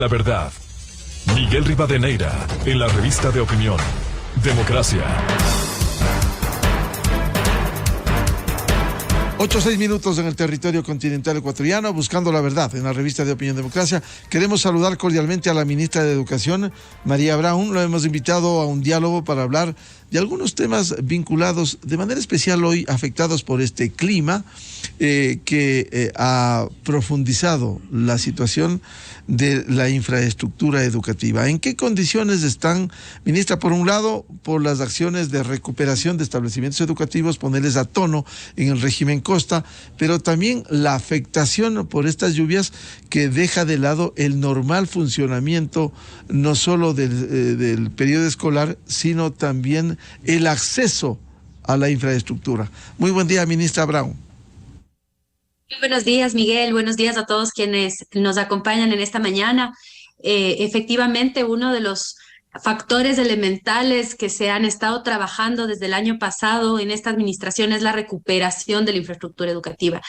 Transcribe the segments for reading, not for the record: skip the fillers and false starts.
La verdad. Miguel Rivadeneira, en la revista de opinión, Democracia. 8:06 en el territorio continental ecuatoriano, buscando la verdad en la revista de Opinión Democracia. Queremos saludar cordialmente a la ministra de Educación, María Brown. Lo hemos invitado a un diálogo para hablar de algunos temas vinculados, de manera especial hoy, afectados por este clima que ha profundizado la situación de la infraestructura educativa. ¿En qué condiciones están, ministra? Por un lado, por las acciones de recuperación de establecimientos educativos, ponerles a tono en el régimen costa, pero también la afectación por estas lluvias que deja de lado el normal funcionamiento no solo del periodo escolar, sino también el acceso a la infraestructura. Muy buen día, ministra Brown. Buenos días, Miguel. Buenos días a todos quienes nos acompañan en esta mañana. Efectivamente, uno de los factores elementales que se han estado trabajando desde el año pasado en esta administración es la recuperación de la infraestructura educativa.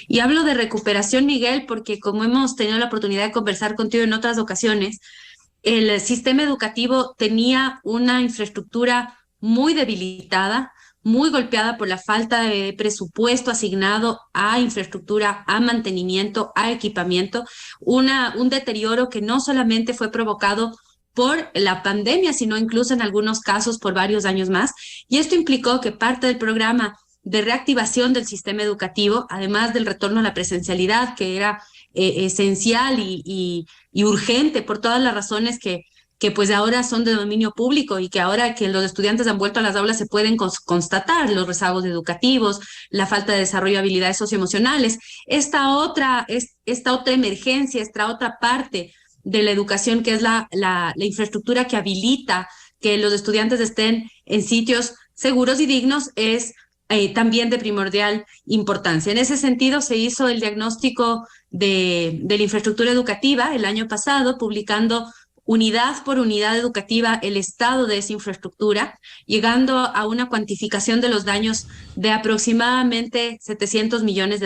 Y hablo de recuperación, Miguel, porque como hemos tenido la oportunidad de conversar contigo en otras ocasiones, el sistema educativo tenía una infraestructura muy debilitada, muy golpeada por la falta de presupuesto asignado a infraestructura, a mantenimiento, a equipamiento, un deterioro que no solamente fue provocado por la pandemia, sino incluso en algunos casos por varios años más. Y esto implicó que parte del programa de reactivación del sistema educativo, además del retorno a la presencialidad, que era esencial y urgente por todas las razones que pues ahora son de dominio público y que ahora que los estudiantes han vuelto a las aulas se pueden constatar los rezagos educativos, la falta de desarrollo de habilidades socioemocionales. Esta otra emergencia, esta otra parte de la educación, que es la infraestructura que habilita que los estudiantes estén en sitios seguros y dignos, es también de primordial importancia. En ese sentido, se hizo el diagnóstico de la infraestructura educativa el año pasado, publicando unidad por unidad educativa el estado de esa infraestructura, llegando a una cuantificación de los daños de aproximadamente $700 millones.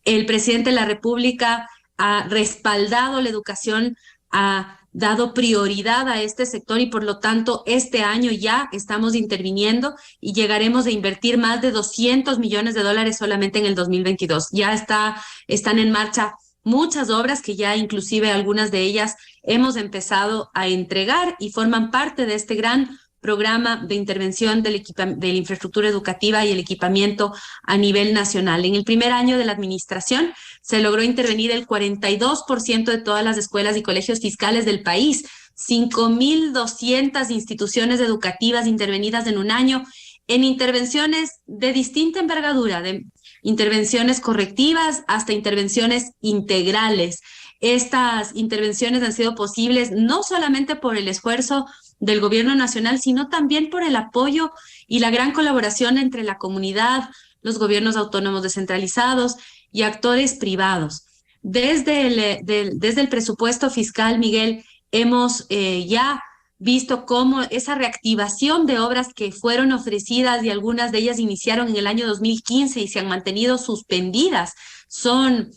El presidente de la República ha respaldado la educación, ha dado prioridad a este sector y por lo tanto este año ya estamos interviniendo y llegaremos a invertir más de $200 millones solamente en el 2022. Ya están en marcha muchas obras que ya inclusive algunas de ellas hemos empezado a entregar y forman parte de este gran programa de intervención de la infraestructura educativa y el equipamiento a nivel nacional. En el primer año de la administración se logró intervenir el 42% de todas las escuelas y colegios fiscales del país, 5.200 instituciones educativas intervenidas en un año en intervenciones de distinta envergadura, de intervenciones correctivas hasta intervenciones integrales. Estas intervenciones han sido posibles no solamente por el esfuerzo del gobierno nacional, sino también por el apoyo y la gran colaboración entre la comunidad, los gobiernos autónomos descentralizados y actores privados. Desde el presupuesto fiscal, Miguel, hemos ya visto cómo esa reactivación de obras que fueron ofrecidas y algunas de ellas iniciaron en el año 2015 y se han mantenido suspendidas, son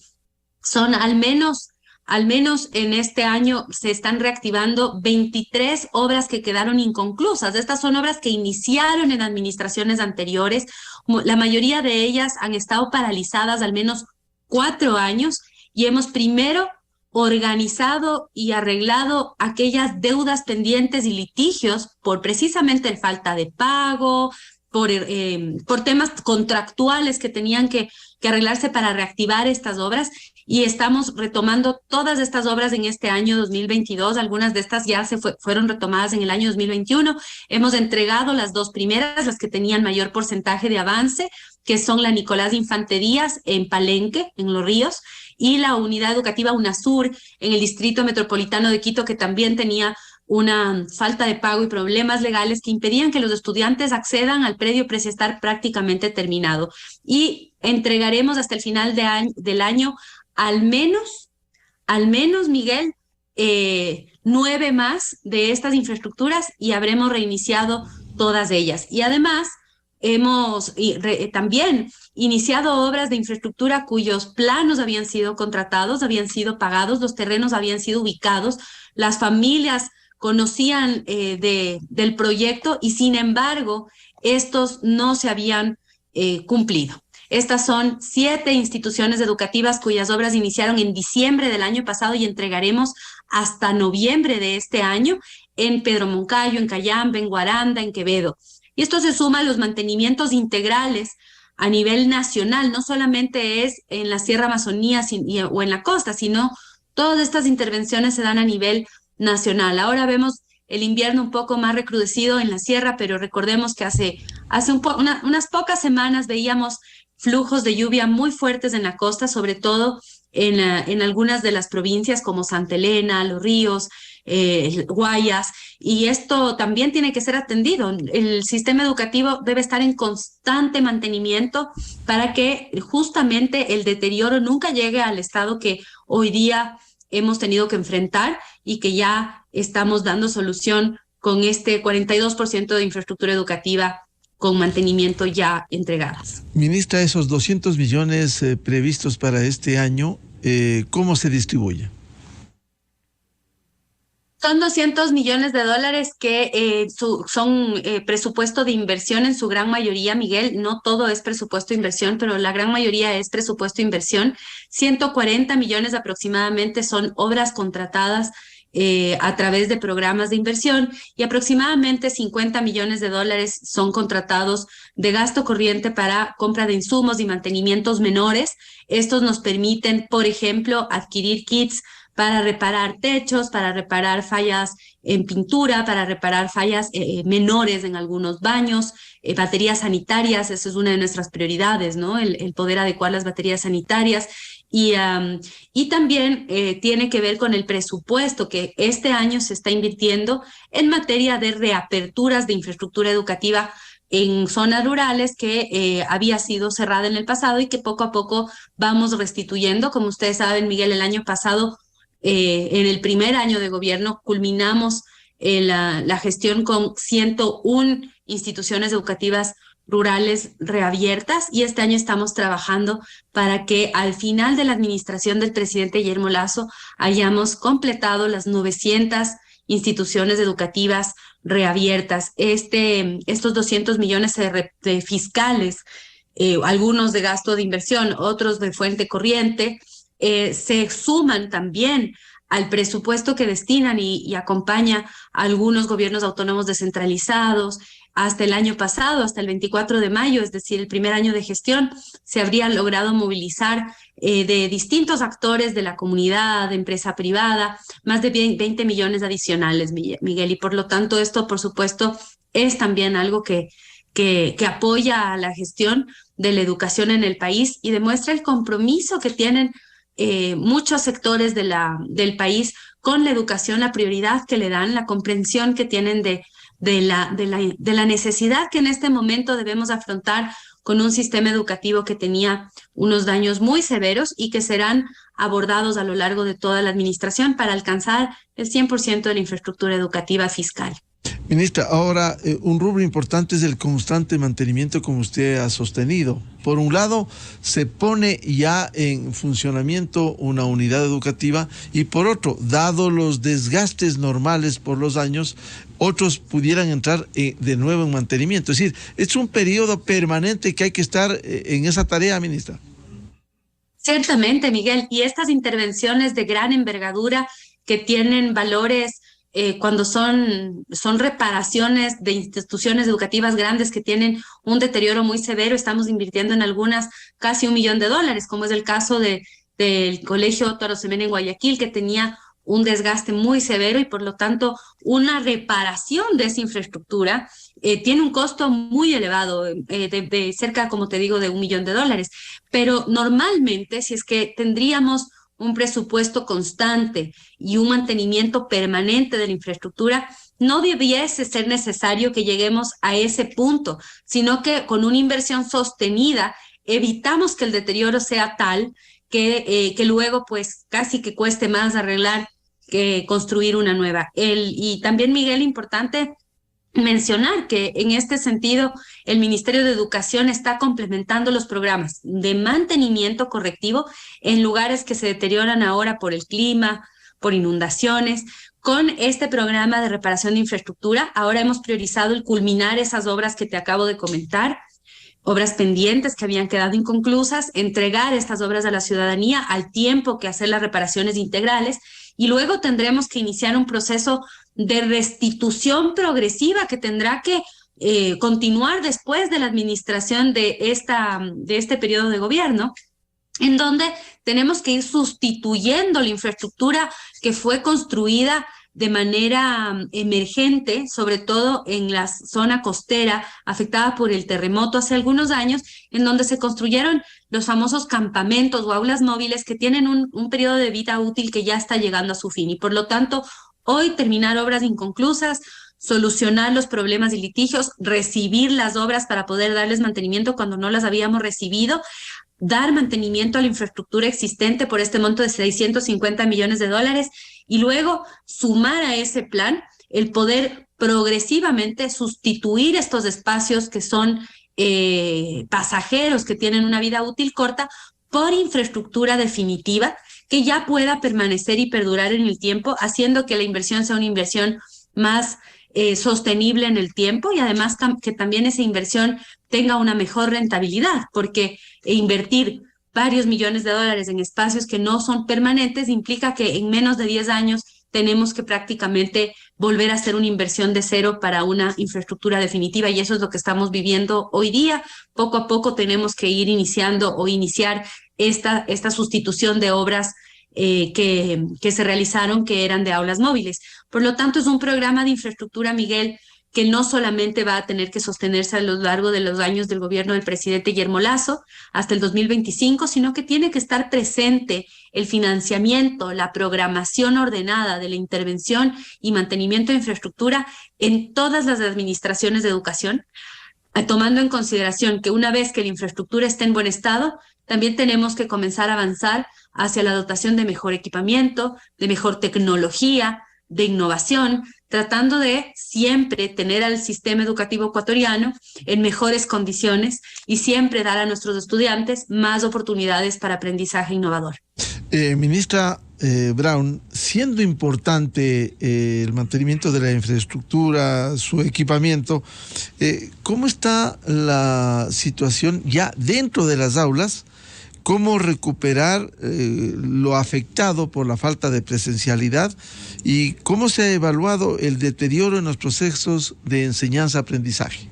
al menos en este año se están reactivando 23 obras que quedaron inconclusas. Estas son obras que iniciaron en administraciones anteriores. La mayoría de ellas han estado paralizadas al menos 4 años y hemos primero organizado y arreglado aquellas deudas pendientes y litigios por precisamente el falta de pago, por temas contractuales que tenían que arreglarse para reactivar estas obras, y estamos retomando todas estas obras en este año 2022. Algunas de estas ya fueron retomadas en el año 2021. Hemos entregado las 2 primeras, las que tenían mayor porcentaje de avance, que son la Nicolás Infante Díaz en Palenque, en Los Ríos, y la unidad educativa UNASUR en el Distrito Metropolitano de Quito, que también tenía una falta de pago y problemas legales que impedían que los estudiantes accedan al predio pese a estar prácticamente terminado. Y entregaremos hasta el final del año al menos, Miguel, 9 más de estas infraestructuras y habremos reiniciado todas ellas. Y además hemos también iniciado obras de infraestructura cuyos planos habían sido contratados, habían sido pagados, los terrenos habían sido ubicados, las familias conocían del proyecto y sin embargo estos no se habían cumplido. Estas son 7 instituciones educativas cuyas obras iniciaron en diciembre del año pasado y entregaremos hasta noviembre de este año en Pedro Moncayo, en Cayambe, en Guaranda, en Quevedo. Y esto se suma a los mantenimientos integrales a nivel nacional, no solamente es en la Sierra Amazonía o en la costa, sino todas estas intervenciones se dan a nivel nacional. Ahora vemos el invierno un poco más recrudecido en la sierra, pero recordemos que hace unas pocas semanas veíamos flujos de lluvia muy fuertes en la costa, sobre todo en algunas de las provincias como Santa Elena, Los Ríos, Guayas, y esto también tiene que ser atendido. El sistema educativo debe estar en constante mantenimiento para que justamente el deterioro nunca llegue al estado que hoy día hemos tenido que enfrentar y que ya estamos dando solución con este 42% de infraestructura educativa con mantenimiento ya entregadas. Ministra, esos 200 millones previstos para este año, ¿cómo se distribuye? Son 200 millones de dólares que son presupuesto de inversión en su gran mayoría, Miguel. No todo es presupuesto de inversión, pero la gran mayoría es presupuesto de inversión. 140 millones aproximadamente son obras contratadas a través de programas de inversión y aproximadamente 50 millones de dólares son contratados de gasto corriente para compra de insumos y mantenimientos menores. Estos nos permiten, por ejemplo, adquirir kits para reparar techos, para reparar fallas en pintura, para reparar fallas menores en algunos baños, baterías sanitarias. Esa es una de nuestras prioridades, ¿no? El poder adecuar las baterías sanitarias. Y también tiene que ver con el presupuesto que este año se está invirtiendo en materia de reaperturas de infraestructura educativa en zonas rurales que había sido cerrada en el pasado y que poco a poco vamos restituyendo. Como ustedes saben, Miguel, el año pasado, en el primer año de gobierno, culminamos la gestión con 101 instituciones educativas rurales reabiertas y este año estamos trabajando para que al final de la administración del presidente Guillermo Lasso hayamos completado las 900 instituciones educativas reabiertas. Estos 200 millones de fiscales, algunos de gasto de inversión, otros de fuente corriente, se suman también al presupuesto que destinan y acompaña a algunos gobiernos autónomos descentralizados. Hasta el año pasado, hasta el 24 de mayo, es decir, el primer año de gestión, se habría logrado movilizar de distintos actores de la comunidad, de empresa privada, más de 20 millones adicionales, Miguel. Y por lo tanto, esto, por supuesto, es también algo que apoya a la gestión de la educación en el país y demuestra el compromiso que tienen muchos sectores del país con la educación, la prioridad que le dan, la comprensión que tienen de la necesidad que en este momento debemos afrontar con un sistema educativo que tenía unos daños muy severos y que serán abordados a lo largo de toda la administración para alcanzar el 100% de la infraestructura educativa fiscal. Ministra, ahora un rubro importante es el constante mantenimiento como usted ha sostenido. Por un lado, se pone ya en funcionamiento una unidad educativa y por otro, dado los desgastes normales por los años, otros pudieran entrar de nuevo en mantenimiento. Es decir, es un periodo permanente que hay que estar en esa tarea, ministra. Ciertamente, Miguel, y estas intervenciones de gran envergadura que tienen valores cuando son reparaciones de instituciones educativas grandes que tienen un deterioro muy severo, estamos invirtiendo en algunas casi $1 millón, como es el caso del Colegio Otto Arosemena en Guayaquil, que tenía un desgaste muy severo y por lo tanto una reparación de esa infraestructura tiene un costo muy elevado, de cerca, como te digo, de $1 millón. Pero normalmente, si es que tendríamos un presupuesto constante y un mantenimiento permanente de la infraestructura, no debiese ser necesario que lleguemos a ese punto, sino que con una inversión sostenida evitamos que el deterioro sea tal que luego pues casi que cueste más arreglar que construir una nueva. Y también, Miguel, importante mencionar que en este sentido el Ministerio de Educación está complementando los programas de mantenimiento correctivo en lugares que se deterioran ahora por el clima, por inundaciones. Con este programa de reparación de infraestructura, ahora hemos priorizado el culminar esas obras que te acabo de comentar, obras pendientes que habían quedado inconclusas, entregar estas obras a la ciudadanía al tiempo que hacer las reparaciones integrales, y luego tendremos que iniciar un proceso de restitución progresiva que tendrá que continuar después de la administración de este periodo de gobierno, en donde tenemos que ir sustituyendo la infraestructura que fue construida de manera emergente, sobre todo en la zona costera afectada por el terremoto hace algunos años, en donde se construyeron los famosos campamentos o aulas móviles que tienen un periodo de vida útil que ya está llegando a su fin. Y por lo tanto, hoy terminar obras inconclusas, solucionar los problemas y litigios, recibir las obras para poder darles mantenimiento cuando no las habíamos recibido, dar mantenimiento a la infraestructura existente por este monto de $650 millones, y luego sumar a ese plan el poder progresivamente sustituir estos espacios que son pasajeros, que tienen una vida útil corta, por infraestructura definitiva que ya pueda permanecer y perdurar en el tiempo, haciendo que la inversión sea una inversión más sostenible en el tiempo, y además que también esa inversión tenga una mejor rentabilidad, porque invertir varios millones de dólares en espacios que no son permanentes implica que en menos de 10 años tenemos que prácticamente volver a hacer una inversión de cero para una infraestructura definitiva, y eso es lo que estamos viviendo hoy día. Poco a poco tenemos que ir iniciando o iniciar esta sustitución de obras que se realizaron, que eran de aulas móviles. Por lo tanto, es un programa de infraestructura, Miguel, que no solamente va a tener que sostenerse a lo largo de los años del gobierno del presidente Guillermo Lasso hasta el 2025, sino que tiene que estar presente el financiamiento, la programación ordenada de la intervención y mantenimiento de infraestructura en todas las administraciones de educación, tomando en consideración que una vez que la infraestructura esté en buen estado, también tenemos que comenzar a avanzar hacia la dotación de mejor equipamiento, de mejor tecnología, de innovación, tratando de siempre tener al sistema educativo ecuatoriano en mejores condiciones y siempre dar a nuestros estudiantes más oportunidades para aprendizaje innovador. Ministra Braun, siendo importante el mantenimiento de la infraestructura, su equipamiento, ¿cómo está la situación ya dentro de las aulas? ¿Cómo recuperar lo afectado por la falta de presencialidad? ¿Y cómo se ha evaluado el deterioro en los procesos de enseñanza-aprendizaje?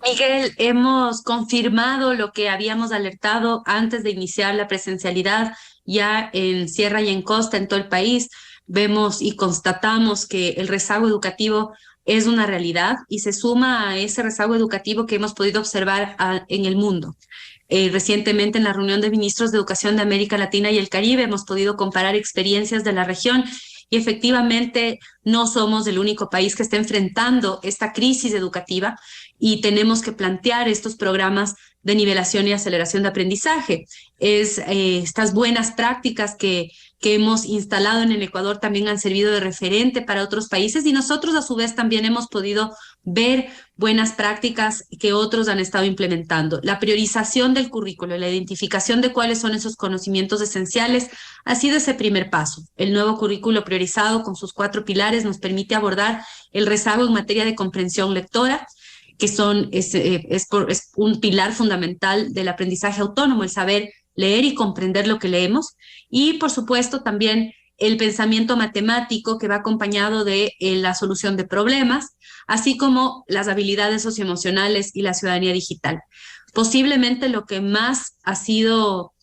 Miguel, hemos confirmado lo que habíamos alertado antes de iniciar la presencialidad ya en Sierra y en Costa, en todo el país. Vemos y constatamos que el rezago educativo es una realidad y se suma a ese rezago educativo que hemos podido observar en el mundo. Recientemente en la reunión de ministros de Educación de América Latina y el Caribe hemos podido comparar experiencias de la región, y efectivamente no somos el único país que está enfrentando esta crisis educativa, y tenemos que plantear estos programas de nivelación y aceleración de aprendizaje. Estas buenas prácticas que hemos instalado en el Ecuador también han servido de referente para otros países, y nosotros a su vez también hemos podido ver buenas prácticas que otros han estado implementando. La priorización del currículo, la identificación de cuáles son esos conocimientos esenciales ha sido ese primer paso. El nuevo currículo priorizado con sus 4 pilares nos permite abordar el rezago en materia de comprensión lectora, que es un pilar fundamental del aprendizaje autónomo, el saber leer y comprender lo que leemos, y por supuesto también el pensamiento matemático, que va acompañado de la solución de problemas, así como las habilidades socioemocionales y la ciudadanía digital. Posiblemente lo que más ha sido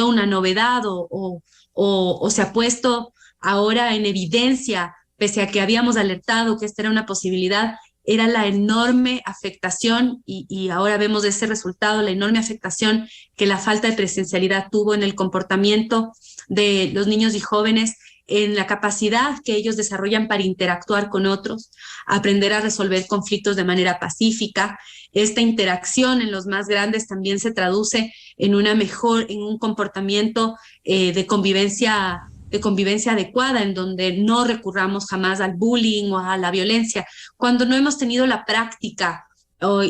una novedad o se ha puesto ahora en evidencia, pese a que habíamos alertado que esta era una posibilidad, era la enorme afectación, y ahora vemos ese resultado, la enorme afectación que la falta de presencialidad tuvo en el comportamiento de los niños y jóvenes, en la capacidad que ellos desarrollan para interactuar con otros, aprender a resolver conflictos de manera pacífica. Esta interacción en los más grandes también se traduce en un comportamiento de convivencia de convivencia adecuada, en donde no recurramos jamás al bullying o a la violencia, cuando no hemos tenido la práctica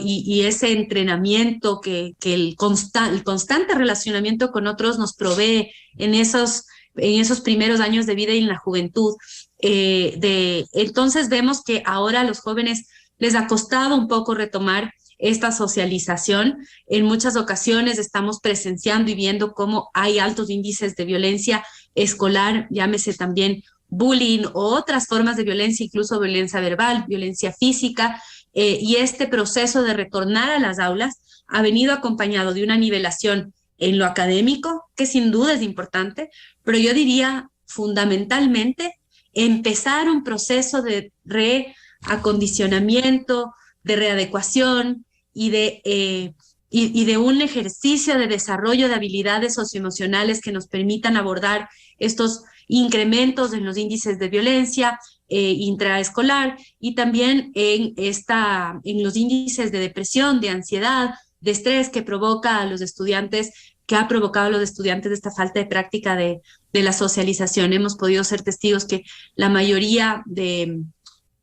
y ese entrenamiento que el constante relacionamiento con otros nos provee en esos primeros años de vida y en la juventud. Entonces vemos que ahora a los jóvenes les ha costado un poco retomar esta socialización. En muchas ocasiones estamos presenciando y viendo cómo hay altos índices de violencia escolar, llámese también bullying o otras formas de violencia, incluso violencia verbal, violencia física, y este proceso de retornar a las aulas ha venido acompañado de una nivelación en lo académico, que sin duda es importante, pero yo diría fundamentalmente empezar un proceso de reacondicionamiento, de readecuación y de un ejercicio de desarrollo de habilidades socioemocionales que nos permitan abordar estos incrementos en los índices de violencia intraescolar y también en los índices de depresión, de ansiedad, de estrés que ha provocado a los estudiantes esta falta de práctica de la socialización. Hemos podido ser testigos que la mayoría de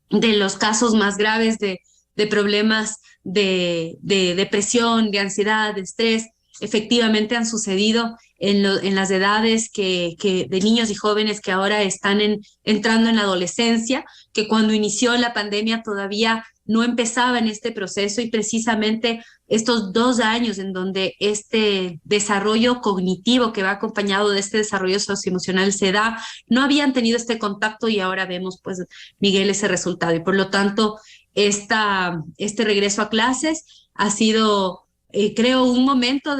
los casos más graves de problemas de depresión, de ansiedad, de estrés, efectivamente han sucedido en las edades de niños y jóvenes que ahora están entrando en la adolescencia, que cuando inició la pandemia todavía no empezaba en este proceso, y precisamente estos 2 años en donde este desarrollo cognitivo que va acompañado de este desarrollo socioemocional se da, no habían tenido este contacto y ahora vemos, pues, Miguel, ese resultado. Y por lo tanto, este regreso a clases ha sido, creo, un momento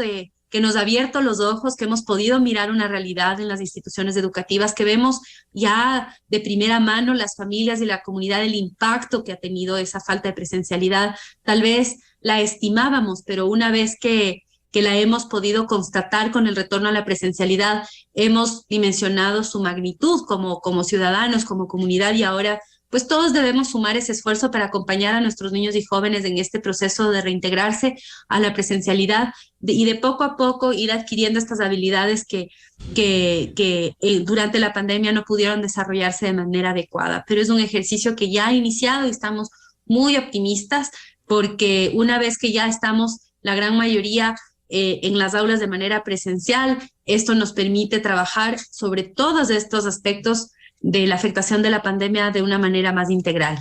que nos ha abierto los ojos, que hemos podido mirar una realidad en las instituciones educativas, que vemos ya de primera mano las familias y la comunidad el impacto que ha tenido esa falta de presencialidad. Tal vez la estimábamos, pero una vez que la hemos podido constatar con el retorno a la presencialidad, hemos dimensionado su magnitud como ciudadanos, como comunidad, y ahora pues todos debemos sumar ese esfuerzo para acompañar a nuestros niños y jóvenes en este proceso de reintegrarse a la presencialidad y de poco a poco ir adquiriendo estas habilidades que durante la pandemia no pudieron desarrollarse de manera adecuada. Pero es un ejercicio que ya ha iniciado y estamos muy optimistas, porque una vez que ya estamos la gran mayoría en las aulas de manera presencial, esto nos permite trabajar sobre todos estos aspectos de la afectación de la pandemia de una manera más integral.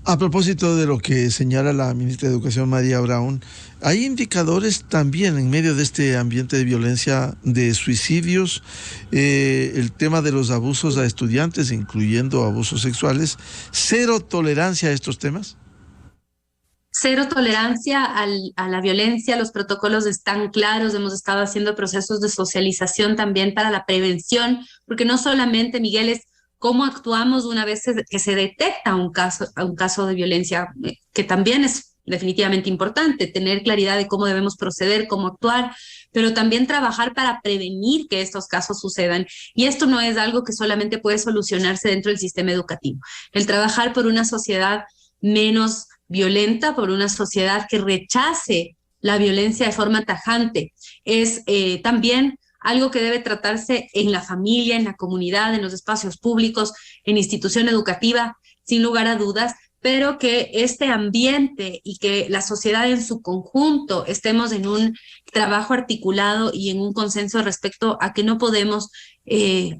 A propósito de lo que señala la ministra de Educación, María Braun, ¿hay indicadores también en medio de este ambiente de violencia, de suicidios, el tema de los abusos a estudiantes, incluyendo abusos sexuales? ¿Cero tolerancia a estos temas? Cero tolerancia a la violencia, los protocolos están claros, hemos estado haciendo procesos de socialización también para la prevención, porque no solamente, Miguel, es cómo actuamos una vez que se detecta un caso de violencia, que también es definitivamente importante, tener claridad de cómo debemos proceder, cómo actuar, pero también trabajar para prevenir que estos casos sucedan. Y esto no es algo que solamente puede solucionarse dentro del sistema educativo. El trabajar por una sociedad menos violenta, por una sociedad que rechace la violencia de forma tajante, es también algo que debe tratarse en la familia, en la comunidad, en los espacios públicos, en institución educativa, sin lugar a dudas, pero que este ambiente y que la sociedad en su conjunto estemos en un trabajo articulado y en un consenso respecto a que no podemos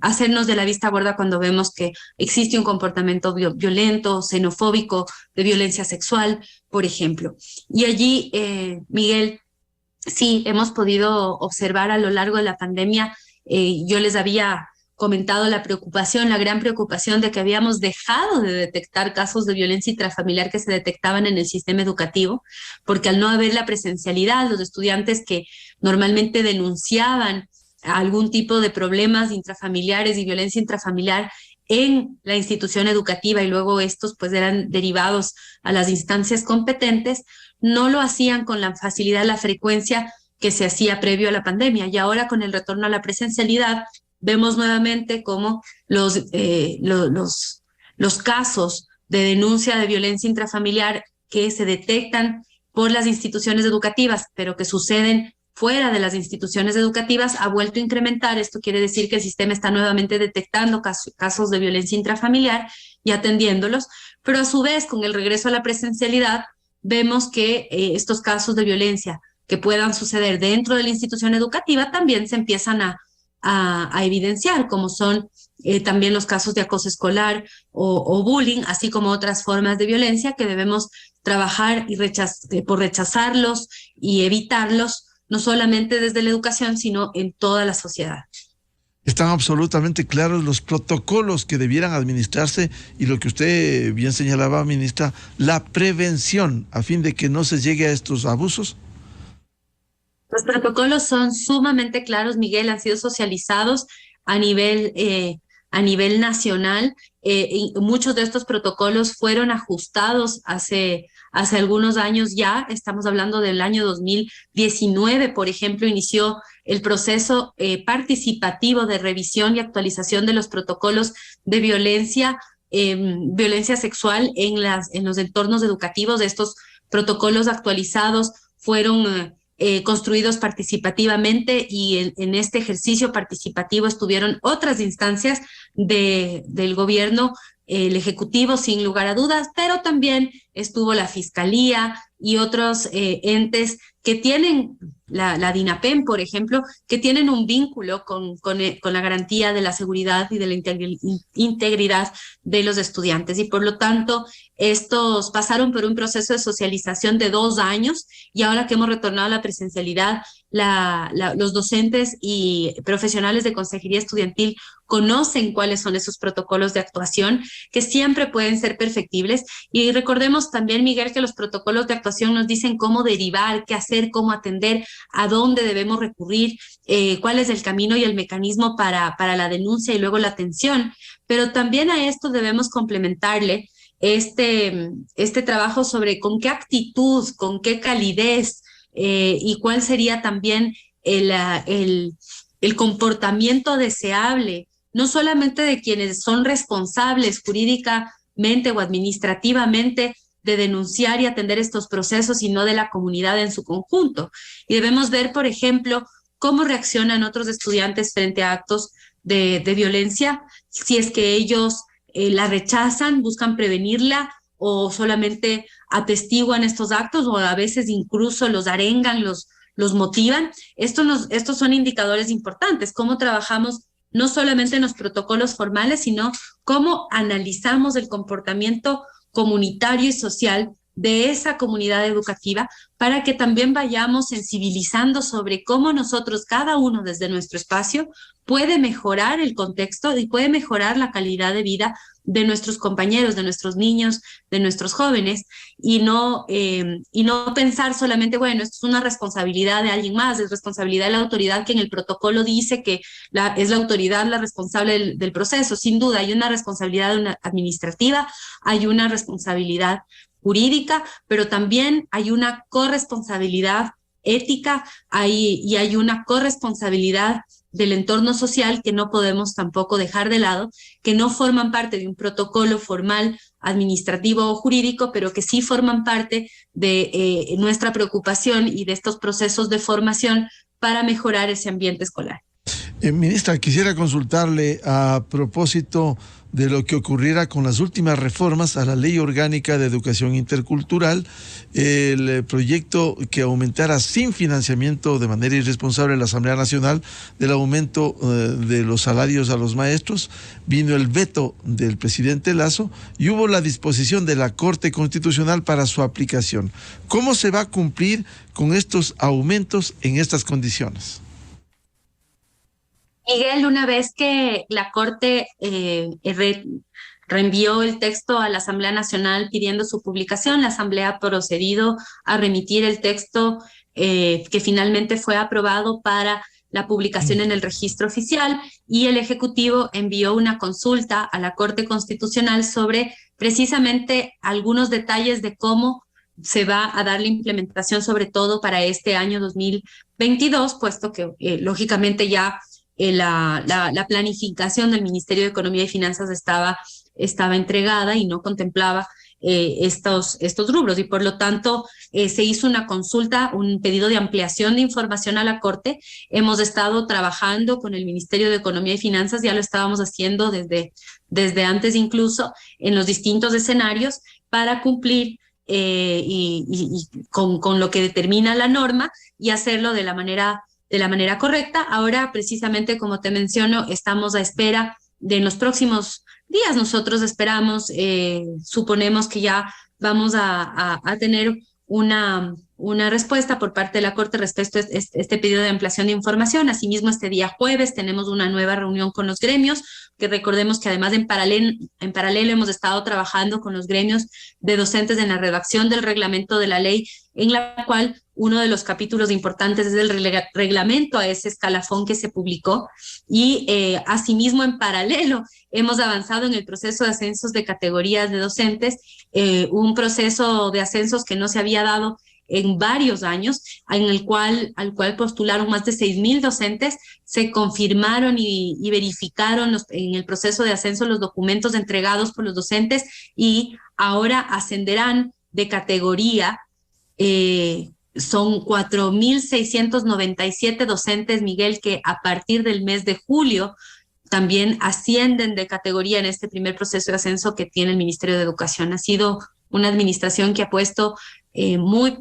hacernos de la vista gorda cuando vemos que existe un comportamiento violento, xenofóbico, de violencia sexual, por ejemplo. Y allí, Miguel, sí, hemos podido observar a lo largo de la pandemia, yo les había comentado la gran preocupación de que habíamos dejado de detectar casos de violencia intrafamiliar que se detectaban en el sistema educativo, porque al no haber la presencialidad, los estudiantes que normalmente denunciaban algún tipo de problemas intrafamiliares y violencia intrafamiliar en la institución educativa y luego estos pues eran derivados a las instancias competentes, no lo hacían con la facilidad, la frecuencia que se hacía previo a la pandemia. Y ahora con el retorno a la presencialidad vemos nuevamente cómo los casos de denuncia de violencia intrafamiliar que se detectan por las instituciones educativas, pero que suceden fuera de las instituciones educativas ha vuelto a incrementar. Esto quiere decir que el sistema está nuevamente detectando casos de violencia intrafamiliar y atendiéndolos, pero a su vez, con el regreso a la presencialidad, vemos que estos casos de violencia que puedan suceder dentro de la institución educativa también se empiezan a evidenciar, como son también los casos de acoso escolar o bullying, así como otras formas de violencia que debemos trabajar por rechazarlos y evitarlos, no solamente desde la educación, sino en toda la sociedad. Están absolutamente claros los protocolos que debieran administrarse y lo que usted bien señalaba, ministra, la prevención a fin de que no se llegue a estos abusos. Los protocolos son sumamente claros, Miguel, han sido socializados a nivel nacional. Y muchos de estos protocolos fueron ajustados hace algunos años ya. Estamos hablando del año 2019, por ejemplo, inició el proceso participativo de revisión y actualización de los protocolos de violencia sexual en los entornos educativos. Estos protocolos actualizados fueron construidos participativamente y en este ejercicio participativo estuvieron otras instancias del gobierno, el Ejecutivo sin lugar a dudas, pero también estuvo la Fiscalía y otros entes que tienen, la DINAPEM, por ejemplo, que tienen un vínculo con la garantía de la seguridad y de la integridad de los estudiantes. Y por lo tanto, estos pasaron por un proceso de socialización de 2 años y ahora que hemos retornado a la presencialidad, los docentes y profesionales de consejería estudiantil conocen cuáles son esos protocolos de actuación que siempre pueden ser perfectibles. Y recordemos también, Miguel, que los protocolos de actuación nos dicen cómo derivar, qué hacer, cómo atender, a dónde debemos recurrir, cuál es el camino y el mecanismo para la denuncia y luego la atención. Pero también a esto debemos complementarle este trabajo sobre con qué actitud, con qué calidez y cuál sería también el comportamiento deseable, no solamente de quienes son responsables jurídicamente o administrativamente de denunciar y atender estos procesos, sino de la comunidad en su conjunto. Y debemos ver, por ejemplo, cómo reaccionan otros estudiantes frente a actos de violencia, si es que ellos la rechazan, buscan prevenirla o solamente atestiguan estos actos o a veces incluso los arengan, los motivan. Estos son indicadores importantes, cómo trabajamos no solamente en los protocolos formales, sino cómo analizamos el comportamiento comunitario y social de esa comunidad educativa para que también vayamos sensibilizando sobre cómo nosotros, cada uno desde nuestro espacio, puede mejorar el contexto y puede mejorar la calidad de vida de nuestros compañeros, de nuestros niños, de nuestros jóvenes, y no pensar solamente, bueno, esto es una responsabilidad de alguien más, es responsabilidad de la autoridad que en el protocolo dice que es la autoridad la responsable del proceso. Sin duda, hay una responsabilidad administrativa, hay una responsabilidad jurídica, pero también hay una corresponsabilidad ética y hay una corresponsabilidad del entorno social que no podemos tampoco dejar de lado, que no forman parte de un protocolo formal, administrativo o jurídico, pero que sí forman parte de nuestra preocupación y de estos procesos de formación para mejorar ese ambiente escolar. Ministra, quisiera consultarle a propósito de lo que ocurriera con las últimas reformas a la Ley Orgánica de Educación Intercultural, el proyecto que aumentara sin financiamiento de manera irresponsable la Asamblea Nacional del aumento de los salarios a los maestros. Vino el veto del presidente Lasso y hubo la disposición de la Corte Constitucional para su aplicación. ¿Cómo se va a cumplir con estos aumentos en estas condiciones? Miguel, una vez que la Corte reenvió el texto a la Asamblea Nacional pidiendo su publicación, la Asamblea ha procedido a remitir el texto que finalmente fue aprobado para la publicación en el registro oficial, y el Ejecutivo envió una consulta a la Corte Constitucional sobre precisamente algunos detalles de cómo se va a dar la implementación, sobre todo para este año 2022, puesto que lógicamente ya la planificación del Ministerio de Economía y Finanzas estaba entregada y no contemplaba estos rubros, y por lo tanto se hizo una consulta, un pedido de ampliación de información a la Corte. Hemos estado trabajando con el Ministerio de Economía y Finanzas, ya lo estábamos haciendo desde antes incluso, en los distintos escenarios para cumplir con lo que determina la norma y hacerlo de la manera correcta. Ahora, precisamente como te menciono, estamos a espera de en los próximos días. Nosotros esperamos, suponemos que ya vamos a tener una respuesta por parte de la Corte respecto a este pedido de ampliación de información. Asimismo, este día jueves tenemos una nueva reunión con los gremios, que recordemos que además en paralelo hemos estado trabajando con los gremios de docentes en la redacción del reglamento de la ley, en la cual uno de los capítulos importantes es el reglamento a ese escalafón que se publicó, y asimismo en paralelo hemos avanzado en el proceso de ascensos de categorías de docentes, un proceso de ascensos que no se había dado en varios años, al cual postularon más de 6,000 docentes. Se confirmaron y verificaron en el proceso de ascenso los documentos entregados por los docentes, y ahora ascenderán de categoría. Son 4,697 docentes, Miguel, que a partir del mes de julio también ascienden de categoría en este primer proceso de ascenso que tiene el Ministerio de Educación. Ha sido una administración que ha puesto muy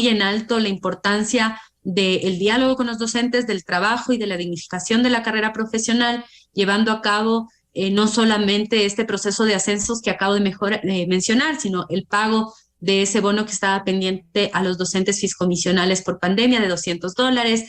en alto la importancia del diálogo con los docentes, del trabajo y de la dignificación de la carrera profesional, llevando a cabo no solamente este proceso de ascensos que acabo de mencionar, sino el pago de ese bono que estaba pendiente a los docentes fiscomisionales por pandemia de $200,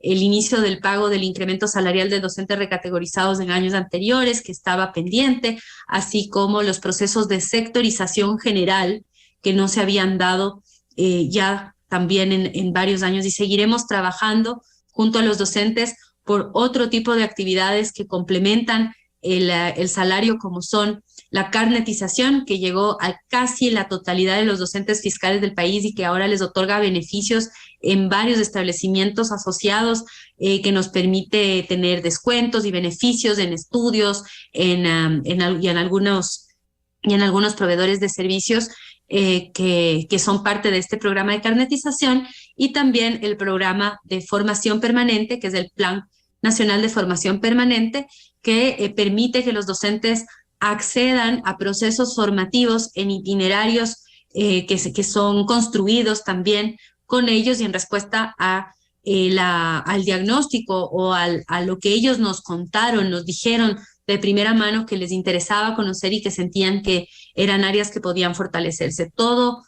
el inicio del pago del incremento salarial de docentes recategorizados en años anteriores que estaba pendiente, así como los procesos de sectorización general que no se habían dado ya también en varios años, y seguiremos trabajando junto a los docentes por otro tipo de actividades que complementan el salario, como son la carnetización, que llegó a casi la totalidad de los docentes fiscales del país y que ahora les otorga beneficios en varios establecimientos asociados, que nos permite tener descuentos y beneficios en estudios y en algunos proveedores de servicios que son parte de este programa de carnetización, y también el programa de formación permanente, que es el Plan Nacional de Formación Permanente, que permite que los docentes accedan a procesos formativos en itinerarios que son construidos también con ellos y en respuesta al diagnóstico o a lo que ellos nos contaron, nos dijeron de primera mano que les interesaba conocer y que sentían que eran áreas que podían fortalecerse. Todo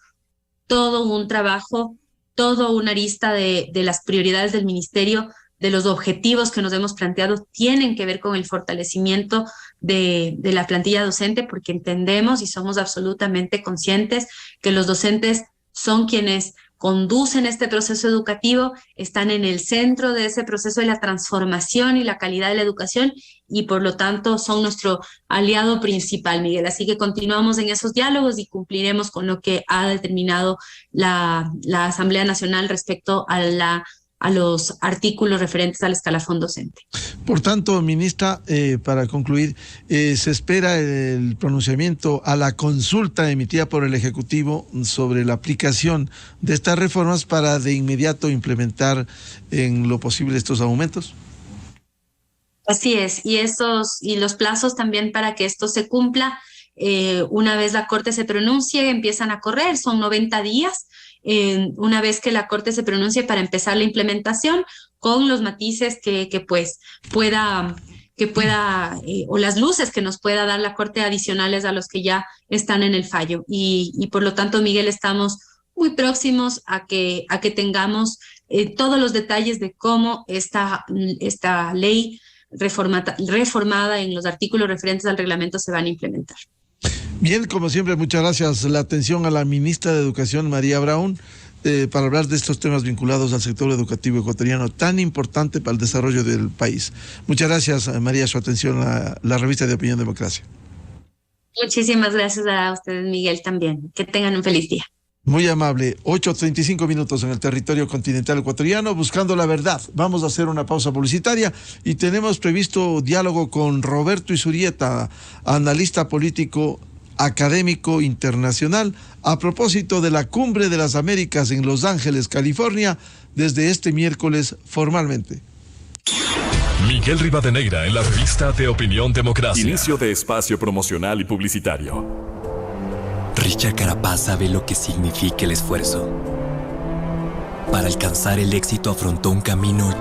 un trabajo, toda una arista de las prioridades del ministerio, de los objetivos que nos hemos planteado, tienen que ver con el fortalecimiento de la plantilla docente, porque entendemos y somos absolutamente conscientes que los docentes son quienes conducen este proceso educativo, están en el centro de ese proceso de la transformación y la calidad de la educación, y por lo tanto son nuestro aliado principal, Miguel. Así que continuamos en esos diálogos y cumpliremos con lo que ha determinado la Asamblea Nacional respecto a los artículos referentes al escalafón docente. Por tanto, ministra, para concluir, se espera el pronunciamiento a la consulta emitida por el Ejecutivo sobre la aplicación de estas reformas para de inmediato implementar en lo posible estos aumentos. Así es, y los plazos también para que esto se cumpla. Una vez la Corte se pronuncie, empiezan a correr, son 90 días. Una vez que la Corte se pronuncie para empezar la implementación, con los matices que pueda o las luces que nos pueda dar la Corte adicionales a los que ya están en el fallo. Y por lo tanto, Miguel, estamos muy próximos a que tengamos todos los detalles de cómo esta ley reformada en los artículos referentes al reglamento se van a implementar. Bien, como siempre, muchas gracias. La atención a la ministra de Educación, María Braun, para hablar de estos temas vinculados al sector educativo ecuatoriano tan importante para el desarrollo del país. Muchas gracias, María, su atención a la revista de Opinión Democracia. Muchísimas gracias a ustedes, Miguel, también. Que tengan un feliz día. Muy amable. 8:35 minutos en el territorio continental ecuatoriano, buscando la verdad. Vamos a hacer una pausa publicitaria y tenemos previsto diálogo con Roberto Isurieta, analista político académico internacional a propósito de la Cumbre de las Américas en Los Ángeles, California, desde este miércoles formalmente. Miguel Rivadeneira en la revista de Opinión Democracia. Inicio de espacio promocional y publicitario. Richard Carapaz sabe lo que significa el esfuerzo. Para alcanzar el éxito afrontó un camino